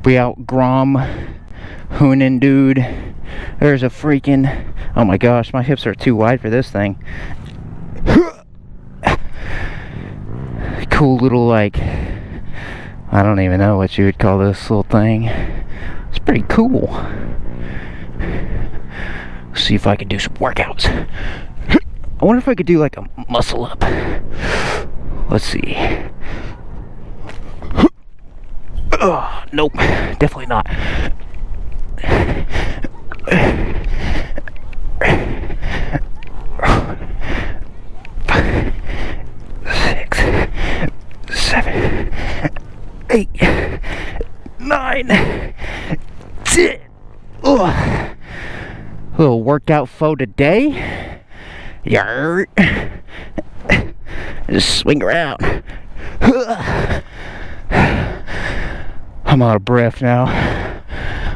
We out Grom hooning, dude. There's a freaking, oh my gosh, my hips are too wide for this thing. Cool little, like, I don't even know what you would call this little thing. It's pretty cool. Let's see if I can do some workouts. I wonder if I could do like a muscle up. Let's see. Oh, nope, definitely not. 6, 7, 8, 9, 10. Ugh. Little workout for today. Yarr. Just swing around. I'm out of breath now.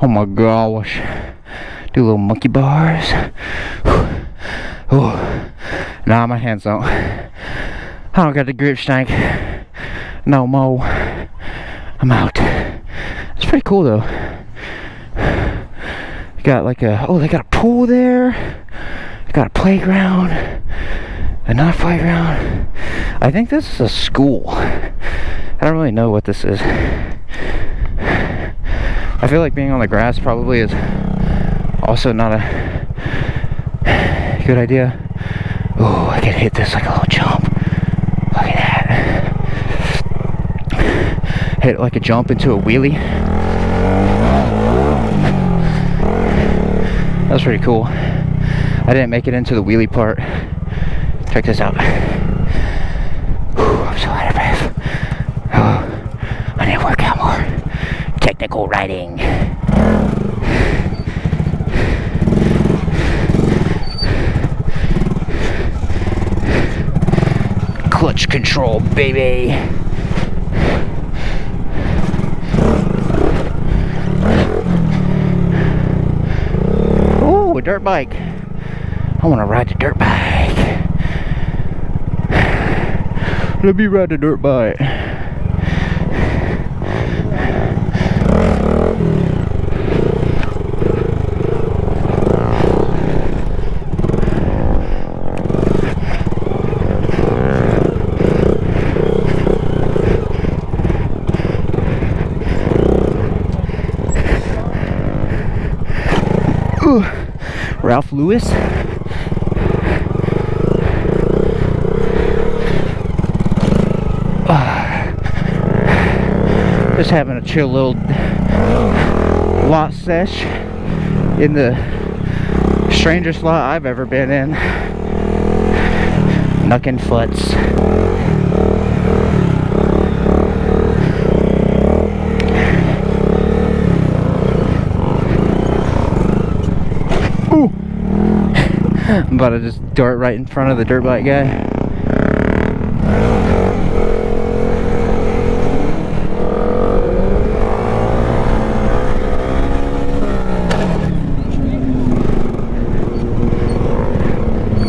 Oh my gosh. Do little monkey bars. Nah, my hands don't. I don't got the grip strength no more. I'm out. It's pretty cool though. Got like a, oh, they got a pool there. They got a playground. Another playground. I think this is a school. I don't really know what this is. I feel like being on the grass probably is also not a good idea. Oh, I can hit this like a little jump. Look at that. Hit it like a jump into a wheelie. That's pretty cool. I didn't make it into the wheelie part. Check this out. I'm so out of breath. Oh, I need to work out more. Technical riding. Clutch control, baby. Ooh, a dirt bike. I want to ride the dirt bike. Let me ride the dirt bike. Ooh, Ralph Lewis. Just having a chill little lot sesh in the strangest lot I've ever been in. Knuckin' foots. Ooh! I'm about to just dart right in front of the dirt bike guy.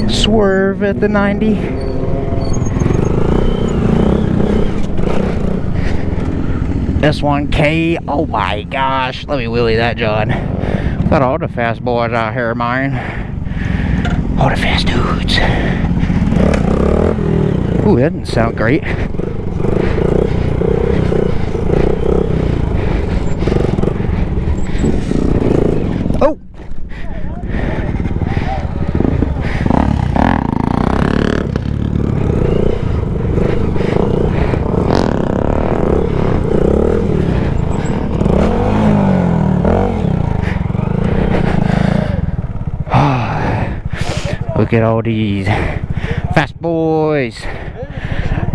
Swerve at the 90. S1K. Oh my gosh. Let me wheelie that, John. Got all the fast boys out here, man. All the fast dudes. Ooh, that didn't sound great. Oh! Look at all these fast boys.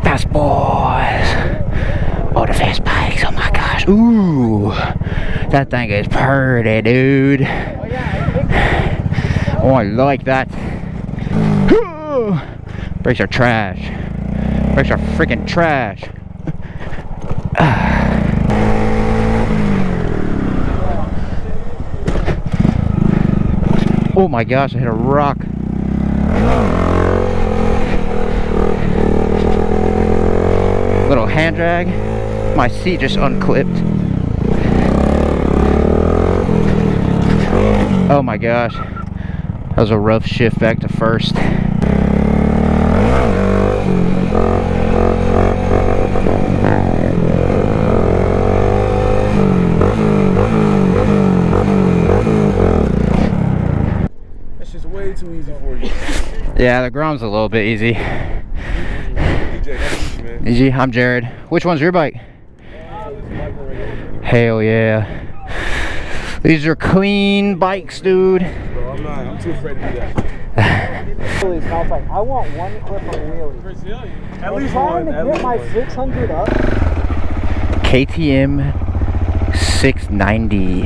Fast boys. Oh, the fast bikes. Oh my gosh. Ooh. That thing is pretty, dude. Oh, I like that. Brakes are trash. Brakes are freaking trash. Oh my gosh, I hit a rock. Little hand drag. My seat just unclipped. Oh my gosh. That was a rough shift back to first. That's just way too easy for you. Yeah, the Grom's a little bit easy. Easy, I'm Jared. Which one's your bike? Hell yeah. These are clean bikes, dude. Bro, I'm too afraid to do that. Wheelies, and I was like, I want one clip on Wheelie. Brazilian. At I'm least trying one. to get my 600 up. KTM 690.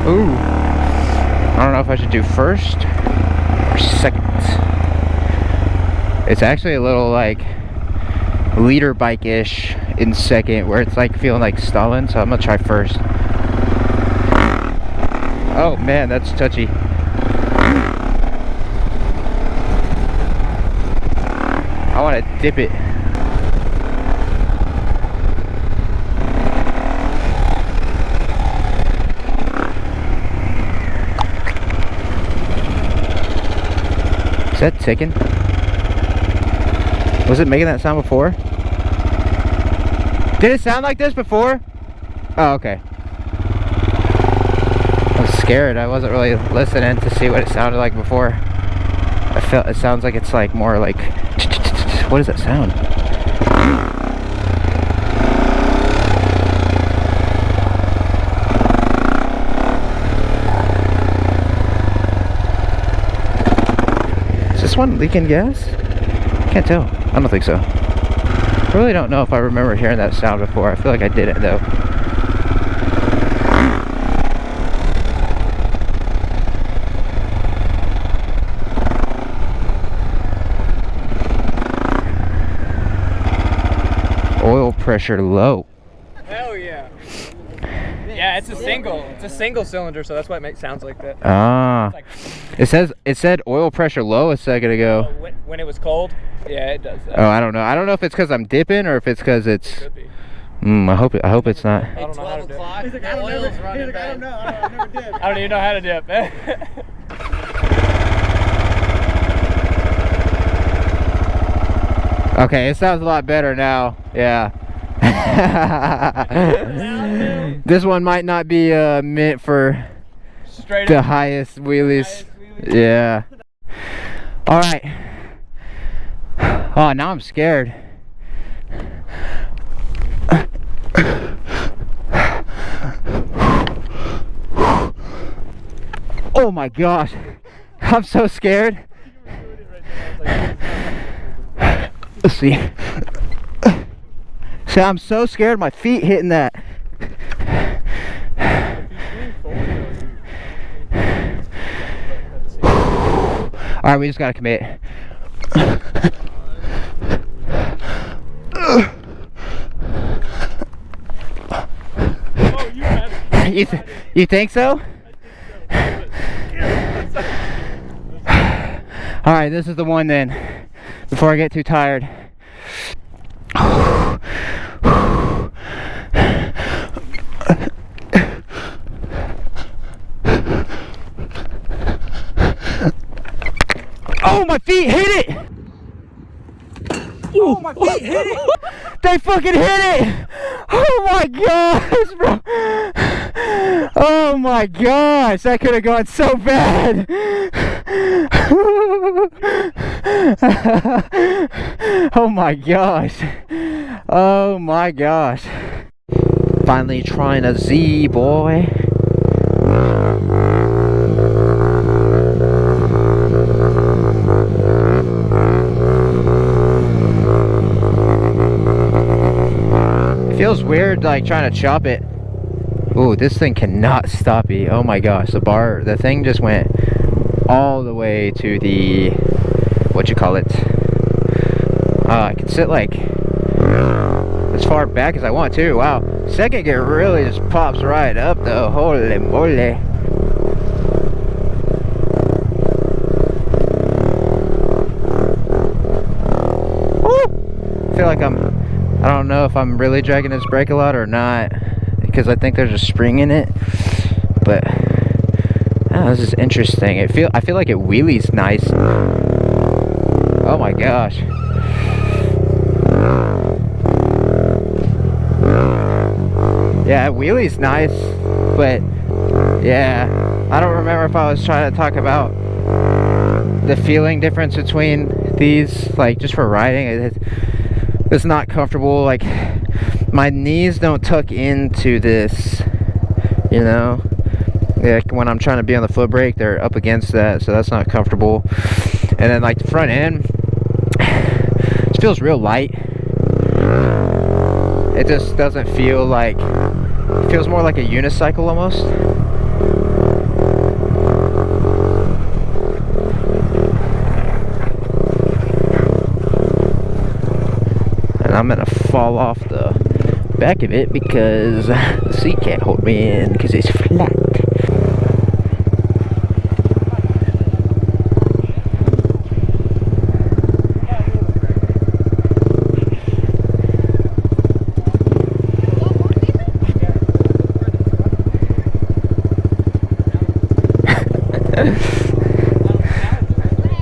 Ooh. I don't know if I should do first or second. It's actually a little like leader bike-ish in second, where it's like feeling like stalling, so I'm gonna try first. Oh man, that's touchy. I want to dip it. Is that ticking? Was it making that sound before? Did it sound like this before? Oh, okay. I was scared. I wasn't really listening to see what it sounded like before. I felt it sounds like it's like more like... What does that sound? Is this one leaking gas? Can't tell. I don't think so. I really don't know if I remember hearing that sound before. I feel like I did it though. Oil pressure low. Hell yeah. Yeah, it's a single. It's a single cylinder, so that's why it sounds like that. Ah. Like, It said oil pressure low a second ago. when it was cold? Yeah, it does that. Oh, I don't know. I don't know if it's because I'm dipping or if it's because it's... It could be. I hope it's not. I don't know how to dip. He's like, I don't know. He's like, I don't know. I never did. I don't even know how to dip. Okay, it sounds a lot better now. Yeah. This one might not be meant for Straight the up. highest wheelies. Yeah. All right. Oh, now I'm scared. Oh my gosh. I'm so scared. Let's see. See, I'm so scared my feet hitting that. Alright, we just gotta commit. You think so? Alright, this is the one then. Before I get too tired. Oh, my feet hit it! Oh, my feet hit it! They fucking hit it! Oh my gosh, bro! Oh my gosh, that could have gone so bad! Oh my gosh! Oh my gosh! Finally trying a Z, boy. It feels weird like trying to chop it. Ooh, this thing cannot stop me. Oh my gosh, the thing just went all the way to the, what you call it? I can sit like as far back as I want to. Wow, second gear really just pops right up though. Holy moly. Woo! I feel like I'm I don't know if I'm really dragging this brake a lot or not, because I think there's a spring in it. But this is interesting. I feel like it wheelies nice. Oh my gosh. Yeah, wheelie's nice, but yeah, I don't remember if I was trying to talk about the feeling difference between these, like just for riding. It's not comfortable. Like my knees don't tuck into this, you know. Like when I'm trying to be on the foot brake, they're up against that, so that's not comfortable. And then like the front end, it feels real light. It just doesn't feel like, it feels more like a unicycle almost. And I'm gonna fall off the back of it because the seat can't hold me in because it's flat.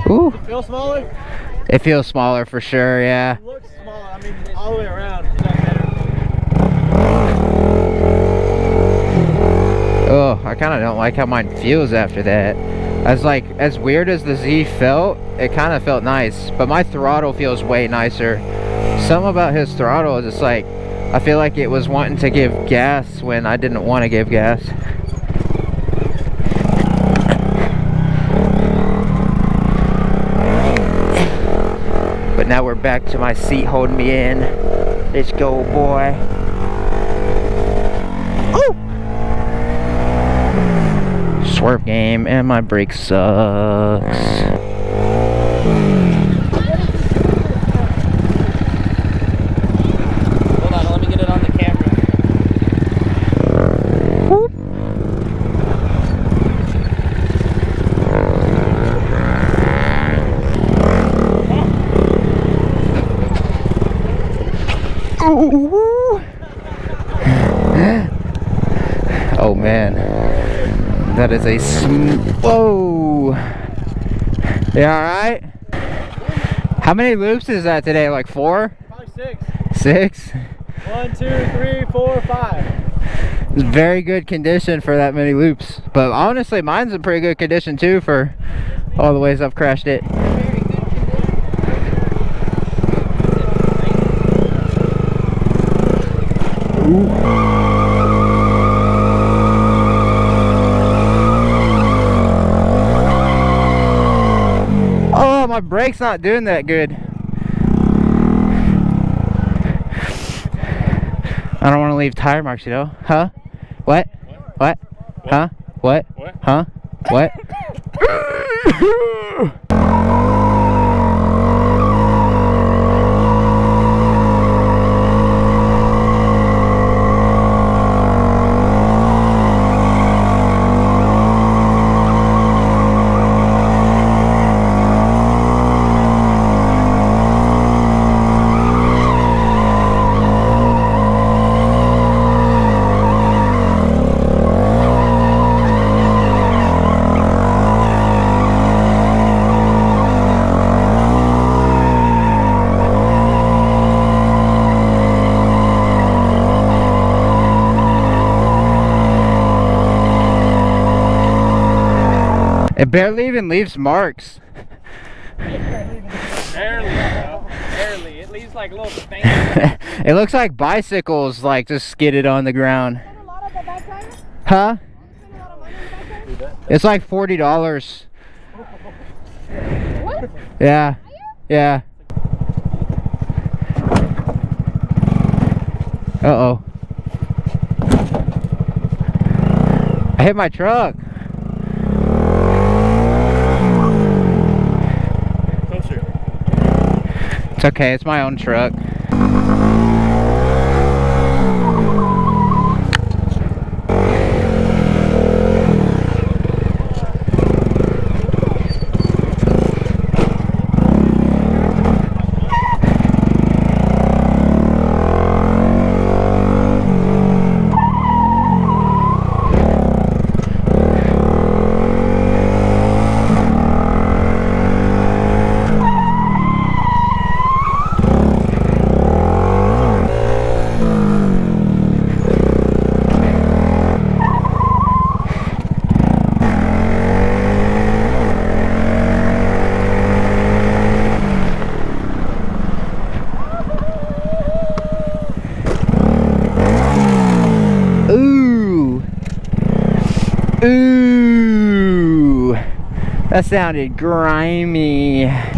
Ooh. Does it feel smaller? It feels smaller for sure, yeah. It looks small. I mean, all the way around. Is that better? Oh, I kind of don't like how mine feels after that. As weird as the Z felt, it kind of felt nice. But my throttle feels way nicer. Something about his throttle is just like, I feel like it was wanting to give gas when I didn't want to give gas. But now we're back to my seat holding me in. Let's go, boy. Ooh! Swerve game, and my brake sucks. Hold on, let me get it on the camera. Whoop. Ooh. Oh man, that is a whoa. You all right? How many loops is that today? Like 4? Probably 6. 6? 1, 2, 3, 4, 5. It's very good condition for that many loops. But honestly, mine's in pretty good condition too for all the ways I've crashed it. Ooh. Oh, my brake's not doing that good. I don't want to leave tire marks, you know? Huh? What? What? Huh? What? Huh? What? It barely even leaves marks. Barely, bro. Barely. It leaves like little stains. It looks like bicycles like just skidded on the ground. Huh? It's like $40. What? Yeah. Yeah. Uh-oh. I hit my truck. It's okay, it's my own truck. That sounded grimy.